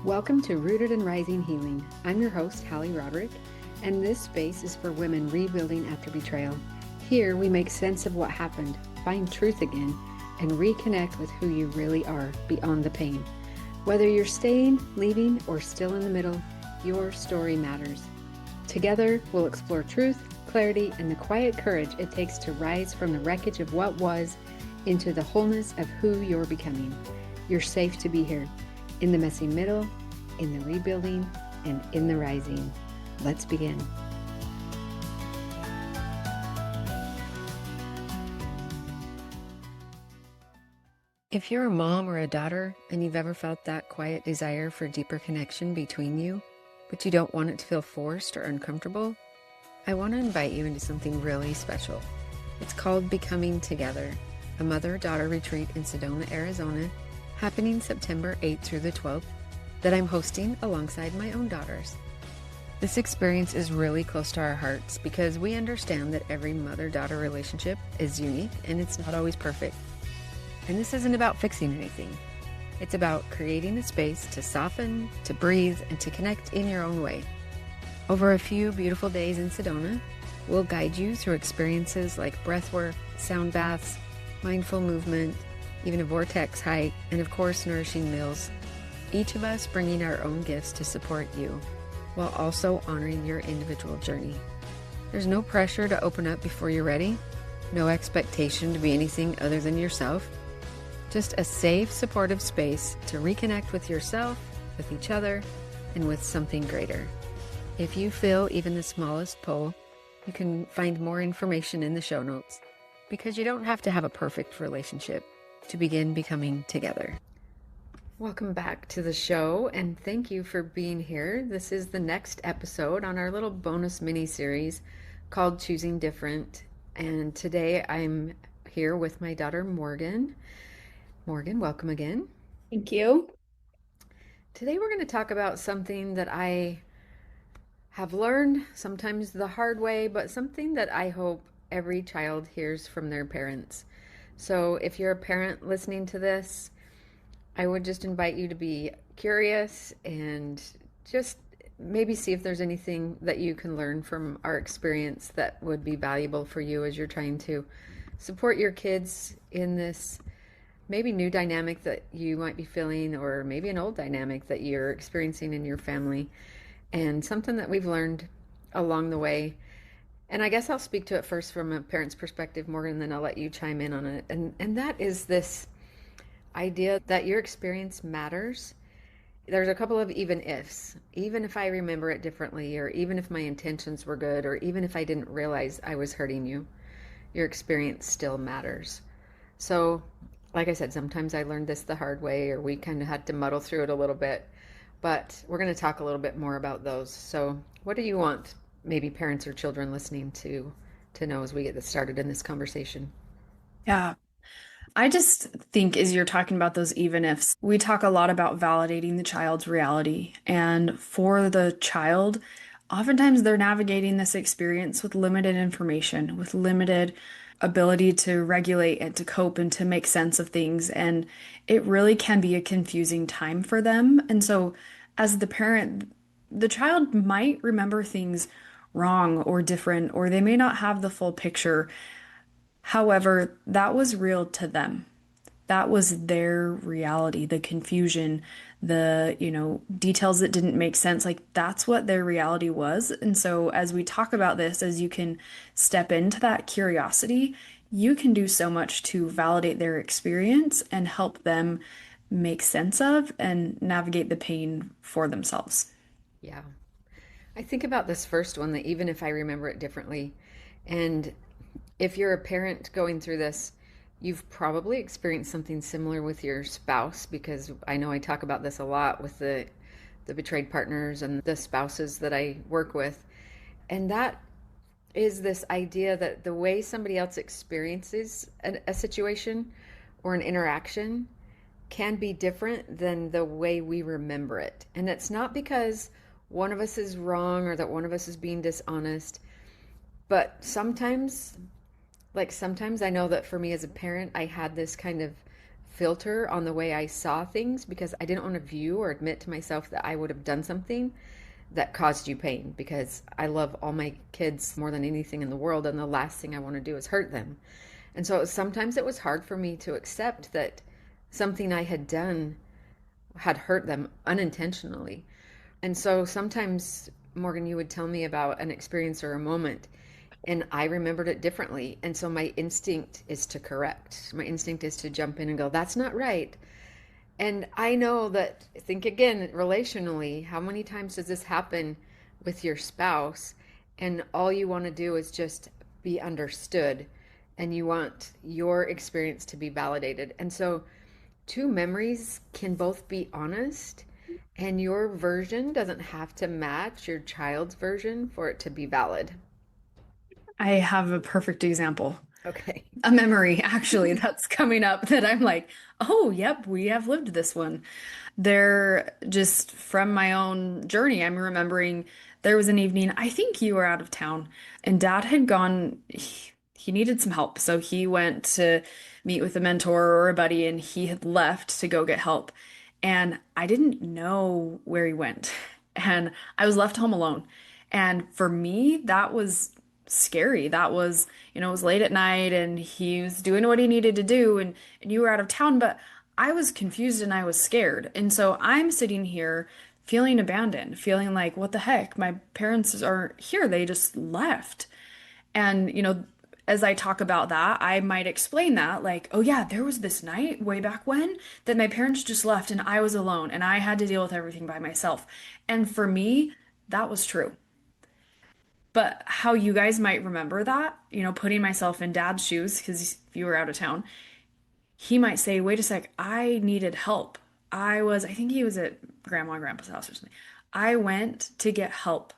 Welcome to Rooted and Rising Healing. I'm your host, Hali, and this space is for women rebuilding after betrayal. Here we make sense of what happened, find truth again, and reconnect with who you really are beyond the pain. Whether you're staying, leaving, or still in the middle, your story matters. Together, we'll explore truth, clarity, and the quiet courage it takes to rise from the wreckage of what was into the wholeness of who you're becoming. You're safe to be here. In the messy middle, in the rebuilding, and in the rising. Let's begin. If you're a mom or a daughter and you've ever felt that quiet desire for deeper connection between you, but you don't want it to feel forced or uncomfortable, I want to invite you into something really special. It's called Becoming Together, a mother-daughter retreat in Sedona, Arizona, happening September 8th through the 12th, that I'm hosting alongside my own daughters. This experience is really close to our hearts because we understand that every mother-daughter relationship is unique and it's not always perfect. And this isn't about fixing anything. It's about creating a space to soften, to breathe, and to connect in your own way. Over a few beautiful days in Sedona, we'll guide you through experiences like breathwork, sound baths, mindful movement, even a vortex hike, and of course, nourishing meals. Each of us bringing our own gifts to support you, while also honoring your individual journey. There's no pressure to open up before you're ready, no expectation to be anything other than yourself, just a safe, supportive space to reconnect with yourself, with each other, and with something greater. If you feel even the smallest pull, you can find more information in the show notes, because you don't have to have a perfect relationship to begin becoming together. Welcome back to the show, and thank you for being here. This is the next episode on our little bonus mini-series called Choosing Different, and today I'm here with my daughter Morgan. Morgan, welcome again. Thank you. Today we're going to talk about something that I have learned, sometimes the hard way, but something that I hope every child hears from their parents. So if you're a parent listening to this, I would just invite you to be curious and just maybe see if there's anything that you can learn from our experience that would be valuable for you as you're trying to support your kids in this maybe new dynamic that you might be feeling, or maybe an old dynamic that you're experiencing in your family, and something that we've learned along the way. And I guess I'll speak to it first from a parent's perspective, Morgan, and then I'll let you chime in on it. And that is this idea that your experience matters. There's a couple of even ifs. Even if I remember it differently, or even if my intentions were good, or even if I didn't realize I was hurting you, your experience still matters. So, like I said, sometimes I learned this the hard way, or we kind of had to muddle through it a little bit. But we're going to talk a little bit more about those. So, what do you want maybe parents or children listening to know as we get this started in this conversation? Yeah. I just think as you're talking about those even ifs, we talk a lot about validating the child's reality. And for the child, oftentimes they're navigating this experience with limited information, with limited ability to regulate and to cope and to make sense of things. And it really can be a confusing time for them. And so, as the parent, the child might remember things wrong or different, or they may not have the full picture. However, that was real to them. That was their reality, the confusion, the details that didn't make sense. Like that's what their reality was. And so as we talk about this, as you can step into that curiosity, you can do so much to validate their experience and help them make sense of and navigate the pain for themselves. Yeah. I think about this first one, that even if I remember it differently, and if you're a parent going through this, you've probably experienced something similar with your spouse, because I know I talk about this a lot with the betrayed partners and the spouses that I work with. And that is this idea that the way somebody else experiences a situation or an interaction can be different than the way we remember it. And it's not because one of us is wrong or that one of us is being dishonest, but sometimes I know that for me as a parent, I had this kind of filter on the way I saw things because I didn't want to view or admit to myself that I would have done something that caused you pain, because I love all my kids more than anything in the world, and the last thing I want to do is hurt them. And so sometimes it was hard for me to accept that something I had done had hurt them unintentionally. And so sometimes, Morgan, you would tell me about an experience or a moment, and I remembered it differently. And so my instinct is to correct. My instinct is to jump in and go, that's not right. And I know that, think again, relationally, how many times does this happen with your spouse? And all you want to do is just be understood, and you want your experience to be validated. And so, two memories can both be honest, and your version doesn't have to match your child's version for it to be valid. I have a perfect example. Okay. A memory actually that's coming up that I'm like, oh, yep, we have lived this one. They're just from my own journey. I'm remembering there was an evening, I think you were out of town, and dad had gone, he needed some help. So he went to meet with a mentor or a buddy, and he had left to go get help. And I didn't know where he went. And I was left home alone. And for me, that was scary. That was, it was late at night and he was doing what he needed to do and you were out of town, but I was confused and I was scared. And so I'm sitting here feeling abandoned, feeling like, what the heck? My parents aren't here. They just left. And, as I talk about that, I might explain that, like, oh, yeah, there was this night way back when that my parents just left and I was alone and I had to deal with everything by myself. And for me, that was true. But how you guys might remember that, putting myself in dad's shoes, because if you were out of town, he might say, wait a sec, I needed help. I think he was at grandma and grandpa's house or something. I went to get help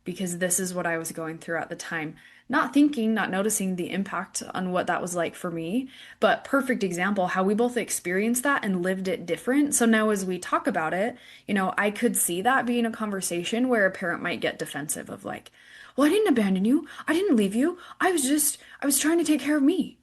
because this is what I was going through at the time. Not thinking, not noticing the impact on what that was like for me, but perfect example how we both experienced that and lived it different. So now as we talk about it, I could see that being a conversation where a parent might get defensive of like, well, I didn't abandon you. I didn't leave you. I was trying to take care of me,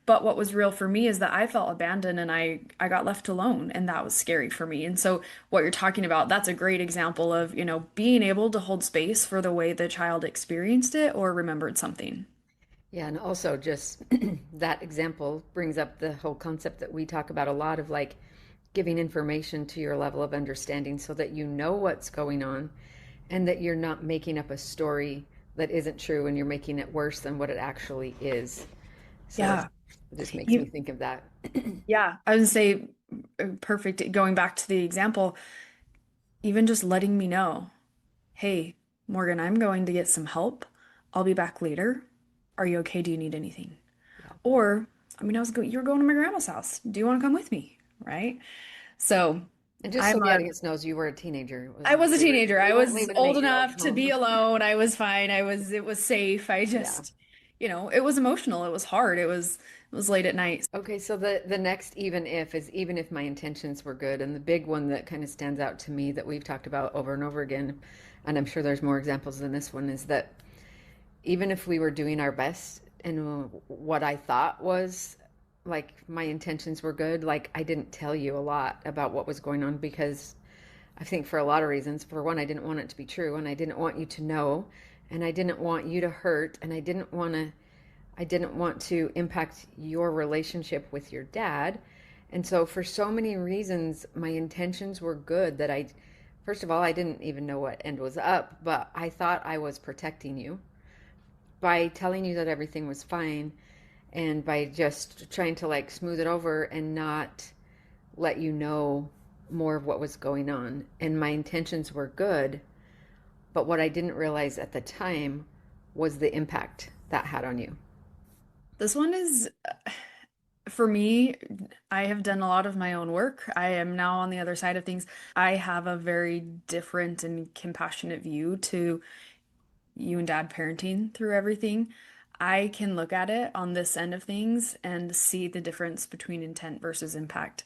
but what was real for me is that I felt abandoned and I got left alone and that was scary for me. And so what you're talking about, that's a great example of, being able to hold space for the way the child experienced it or remembered something. Yeah, and also just that example brings up the whole concept that we talk about a lot of like giving information to your level of understanding so that you know what's going on and that you're not making up a story that isn't true and you're making it worse than what it actually is. So Yeah. it just makes me You, think of that. yeah, I would say perfect. Going back to the example, even just letting me know, hey, Morgan, I'm going to get some help. I'll be back later. Are you okay? Do you need anything? Yeah. Or, you were going to my grandma's house. Do you want to come with me? Right? So And just so I'm the a, audience knows, you were a teenager. It I wasn't was like a teenager. I we weren't was leaving an old 8-year-old enough to be home. alone. I was fine. It was safe. I Yeah. just, it was emotional. It was hard. It was late at night. Okay, so the next even if is even if my intentions were good. And the big one that kind of stands out to me that we've talked about over and over again, and I'm sure there's more examples than this one, is that even if we were doing our best and what I thought was like my intentions were good, like I didn't tell you a lot about what was going on because I think for a lot of reasons. For one, I didn't want it to be true and I didn't want you to know and I didn't want you to hurt and I didn't want to impact your relationship with your dad. And so for so many reasons my intentions were good that I first of all I didn't even know what end was up, but I thought I was protecting you by telling you that everything was fine and by just trying to like smooth it over and not let you know more of what was going on. And my intentions were good, but what I didn't realize at the time was the impact that had on you. This one is, for me, I have done a lot of my own work. I am now on the other side of things. I have a very different and compassionate view to you and dad parenting through everything. I can look at it on this end of things and see the difference between intent versus impact.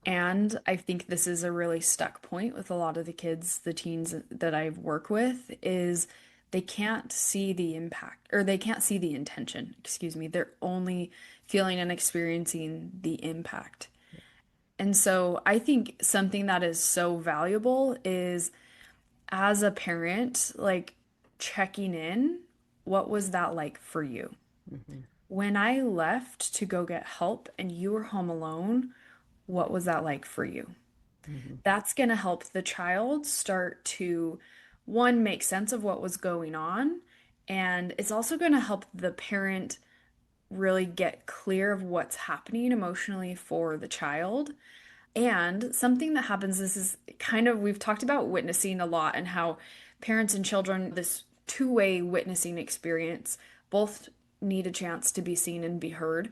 And I think this is a really stuck point with a lot of the kids, the teens that I work with, is they can't see the impact, or they can't see the intention, excuse me. They're only feeling and experiencing the impact. And so I think something that is so valuable is, as a parent, like checking in, what was that like for you? Mm-hmm. When I left to go get help and you were home alone, what was that like for you? Mm-hmm. That's going to help the child start to, one, make sense of what was going on. And it's also going to help the parent really get clear of what's happening emotionally for the child. And something that happens, this is kind of, we've talked about witnessing a lot and how parents and children, this two-way witnessing experience, both need a chance to be seen and be heard.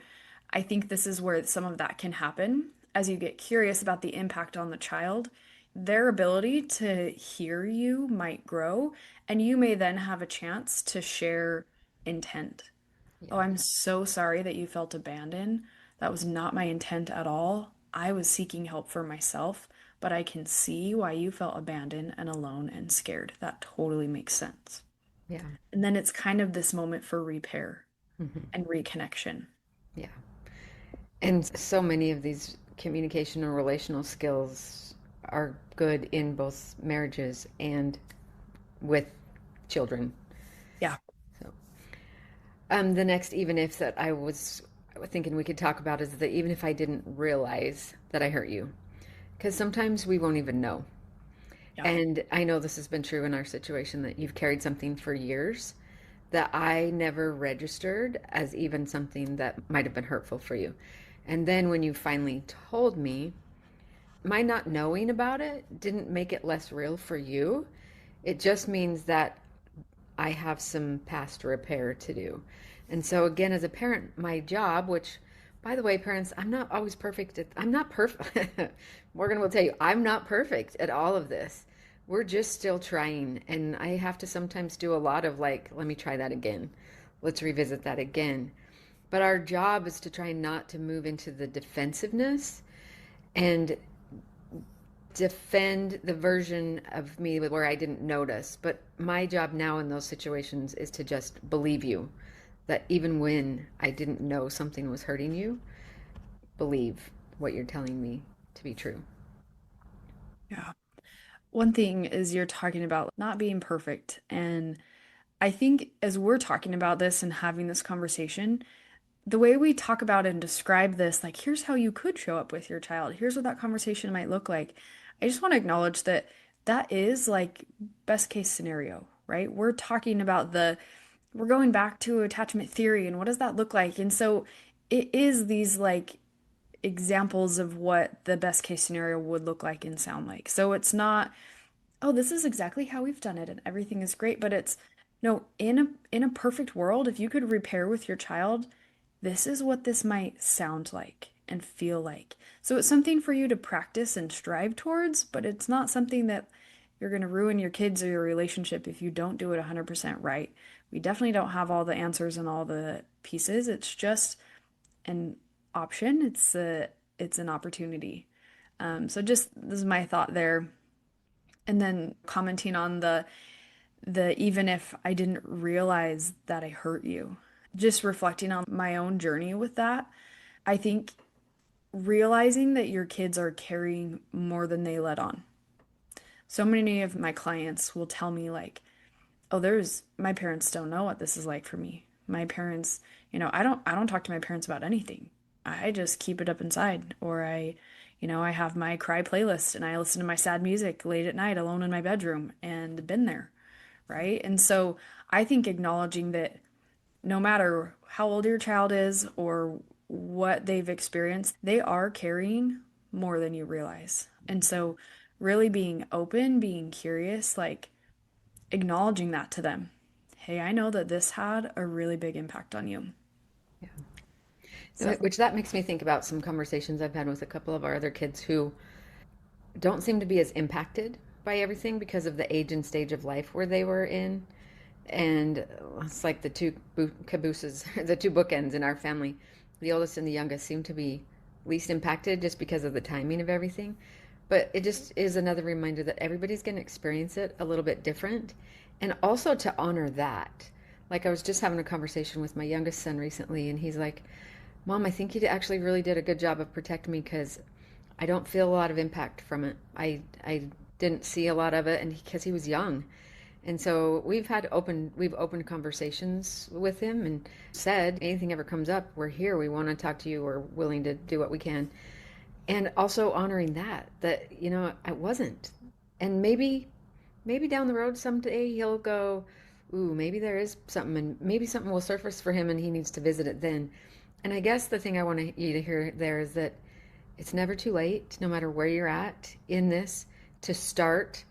I think this is where some of that can happen as you get curious about the impact on the child. Their ability to hear you might grow, and you may then have a chance to share intent. Oh, Yeah. I'm so sorry that you felt abandoned. That was not my intent at all. I was seeking help for myself, but I can see why you felt abandoned and alone and scared. That totally makes sense. Yeah. And then it's kind of this moment for repair Mm-hmm. and reconnection. Yeah. And so many of these communication or relational skills are good in both marriages and with children. Yeah. So, the next even if that I was thinking we could talk about is that even if I didn't realize that I hurt you, because sometimes we won't even know. Yeah. And I know this has been true in our situation that you've carried something for years that I never registered as even something that might have been hurtful for you. And then when you finally told me, my not knowing about it didn't make it less real for you. It just means that I have some past repair to do. And so, again, as a parent, my job, which, by the way, parents, I'm not always perfect. I'm not perfect. Morgan will tell you, I'm not perfect at all of this. We're just still trying. And I have to sometimes do a lot of like, let me try that again. Let's revisit that again. But our job is to try not to move into the defensiveness and defend the version of me where I didn't notice. But my job now in those situations is to just believe you that even when I didn't know something was hurting you, believe what you're telling me to be true. Yeah. One thing is you're talking about not being perfect. And I think as we're talking about this and having this conversation, the way we talk about and describe this, like, here's how you could show up with your child, here's what that conversation might look like. I just want to acknowledge that that is like best case scenario, right? We're talking about we're going back to attachment theory and what does that look like? And so it is these like examples of what the best case scenario would look like and sound like. So it's not, oh, this is exactly how we've done it and everything is great, but it's no, in a perfect world, if you could repair with your child, this is what this might sound like and feel like. So it's something for you to practice and strive towards, but it's not something that you're going to ruin your kids or your relationship if you don't do it 100% right. We definitely don't have all the answers and all the pieces. It's just an option. It's an opportunity. So just this is my thought there. And then commenting on the even if I didn't realize that I hurt you, just reflecting on my own journey with that. I think realizing that your kids are carrying more than they let on. So many of my clients will tell me like, "Oh, there's my parents don't know what this is like for me. My parents, I don't talk to my parents about anything. I just keep it up inside or I have my cry playlist and I listen to my sad music late at night alone in my bedroom and been there." Right? And so I think acknowledging that no matter how old your child is or what they've experienced, they are carrying more than you realize. And so really being open, being curious, like acknowledging that to them. Hey, I know that this had a really big impact on you. Yeah. So, Which that makes me think about some conversations I've had with a couple of our other kids who don't seem to be as impacted by everything because of the age and stage of life where they were in. And it's like the two cabooses, the two bookends in our family. The oldest and the youngest seem to be least impacted just because of the timing of everything. But it just is another reminder that everybody's going to experience it a little bit different. And also to honor that. Like I was just having a conversation with my youngest son recently, and he's like, Mom, I think you actually really did a good job of protecting me because I don't feel a lot of impact from it. I didn't see a lot of it, and because he was young, and so we've opened conversations with him and said anything ever comes up, we're here. We want to talk to you. We're willing to do what we can, and also honoring that I wasn't, and maybe down the road someday he'll go, ooh, maybe there is something, and maybe something will surface for him, and he needs to visit it then. And I guess the thing I want you to hear there is that it's never too late, no matter where you're at in this, to start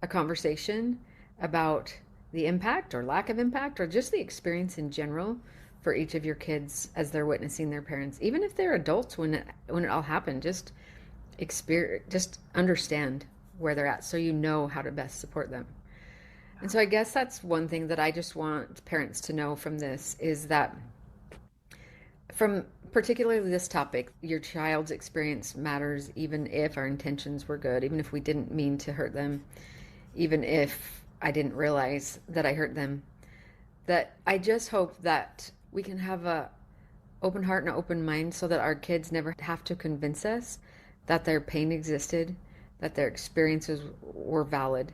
a conversation about the impact or lack of impact or just the experience in general for each of your kids as they're witnessing their parents, even if they're adults when it all happened. Just understand where they're at so you know how to best support them. And so I guess that's one thing that I just want parents to know from this is that from particularly this topic, your child's experience matters even if our intentions were good, even if we didn't mean to hurt them, even if I didn't realize that I hurt them. That I just hope that we can have a open heart and an open mind so that our kids never have to convince us that their pain existed, that their experiences were valid,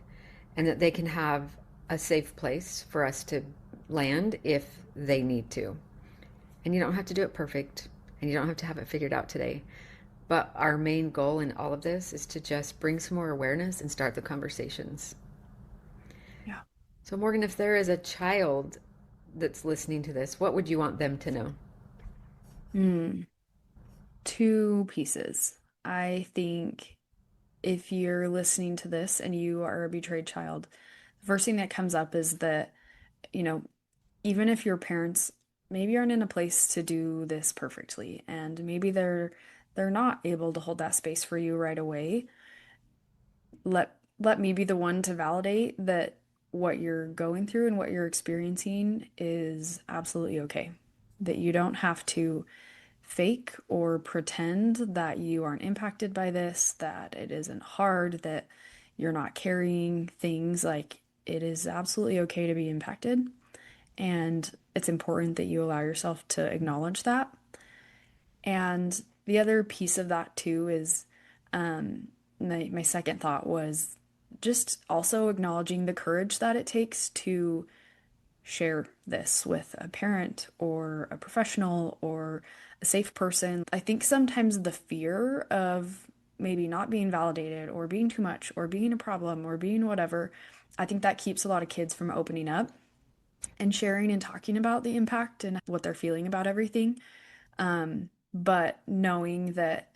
and that they can have a safe place for us to land if they need to. And you don't have to do it perfect, and you don't have to have it figured out today. But our main goal in all of this is to just bring some more awareness and start the conversations. Yeah. So, Morgan, if there is a child that's listening to this, what would you want them to know? Mm, two pieces. I think if you're listening to this and you are a betrayed child, the first thing that comes up is that, you know, even if your parents maybe aren't in a place to do this perfectly, and maybe they're not able to hold that space for you right away, let me be the one to validate that what you're going through and what you're experiencing is absolutely okay. That you don't have to fake or pretend that you aren't impacted by this, that it isn't hard, that you're not carrying things. Like, it is absolutely okay to be impacted. And it's important that you allow yourself to acknowledge that. And the other piece of that too is my second thought was just also acknowledging the courage that it takes to share this with a parent or a professional or a safe person. I think sometimes the fear of maybe not being validated or being too much or being a problem or being whatever, I think that keeps a lot of kids from opening up and sharing and talking about the impact and what they're feeling about everything. But knowing that,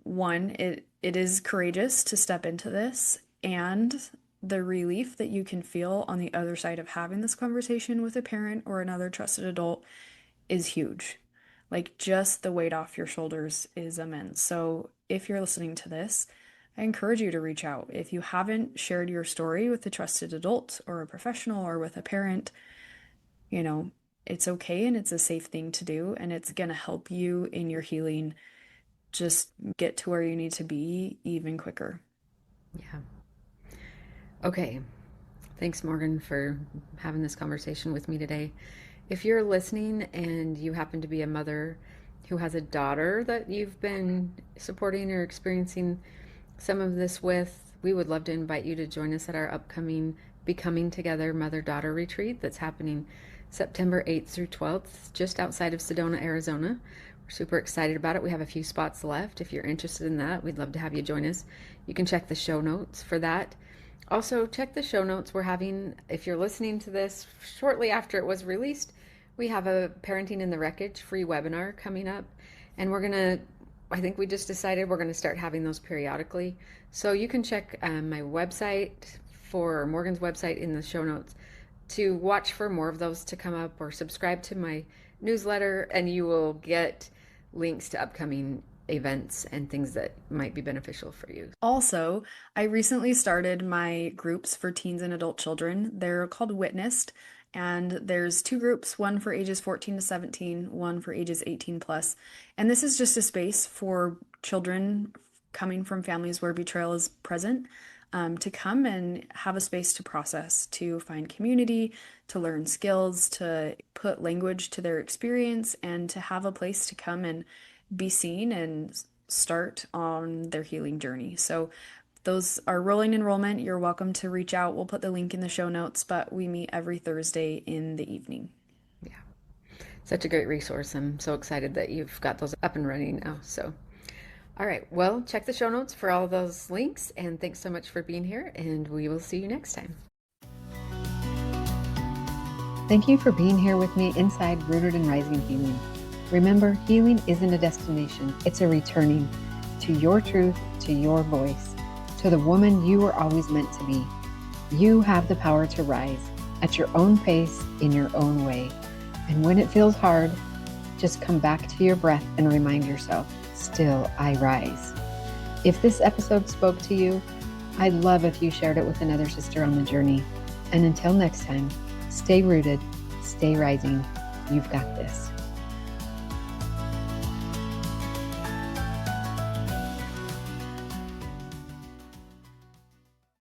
one, it is courageous to step into this, and the relief that you can feel on the other side of having this conversation with a parent or another trusted adult is huge. Like, just the weight off your shoulders is immense. So if you're listening to this, I encourage you to reach out. If you haven't shared your story with a trusted adult or a professional or with a parent, you know, it's okay and it's a safe thing to do, and it's going to help you in your healing just get to where you need to be even quicker. Yeah. Okay. Thanks, Morgan, for having this conversation with me today. If you're listening and you happen to be a mother who has a daughter that you've been supporting or experiencing some of this with, we would love to invite you to join us at our upcoming Becoming Together Mother Daughter Retreat that's happening September 8th through 12th, just outside of Sedona, Arizona. We're super excited about it. We have a few spots left. If you're interested in that, we'd love to have you join us. You can check the show notes for that. Also, check the show notes. We're having, if you're listening to this shortly after it was released, we have a Parenting in the Wreckage free webinar coming up. And I think we just decided we're going to start having those periodically. So you can check my website for Morgan's website in the show notes to watch for more of those to come up, or subscribe to my newsletter, and you will get links to upcoming events and things that might be beneficial for you. Also, I recently started my groups for teens and adult children. They're called Witnessed, and there's two groups, one for ages 14 to 17, one for ages 18 plus. And this is just a space for children coming from families where betrayal is present. to come and have a space to process, to find community, to learn skills, to put language to their experience, and to have a place to come and be seen and start on their healing journey. So those are rolling enrollment. You're welcome to reach out. We'll put the link in the show notes, but we meet every Thursday in the evening. Yeah. Such a great resource. I'm so excited that you've got those up and running now. So, all right. Well, check the show notes for all those links. And thanks so much for being here. And we will see you next time. Thank you for being here with me inside Rooted and Rising Healing. Remember, healing isn't a destination. It's a returning to your truth, to your voice, to the woman you were always meant to be. You have the power to rise at your own pace, in your own way. And when it feels hard, just come back to your breath and remind yourself, still I rise. If this episode spoke to you, I'd love if you shared it with another sister on the journey. And until next time, stay rooted, stay rising. You've got this.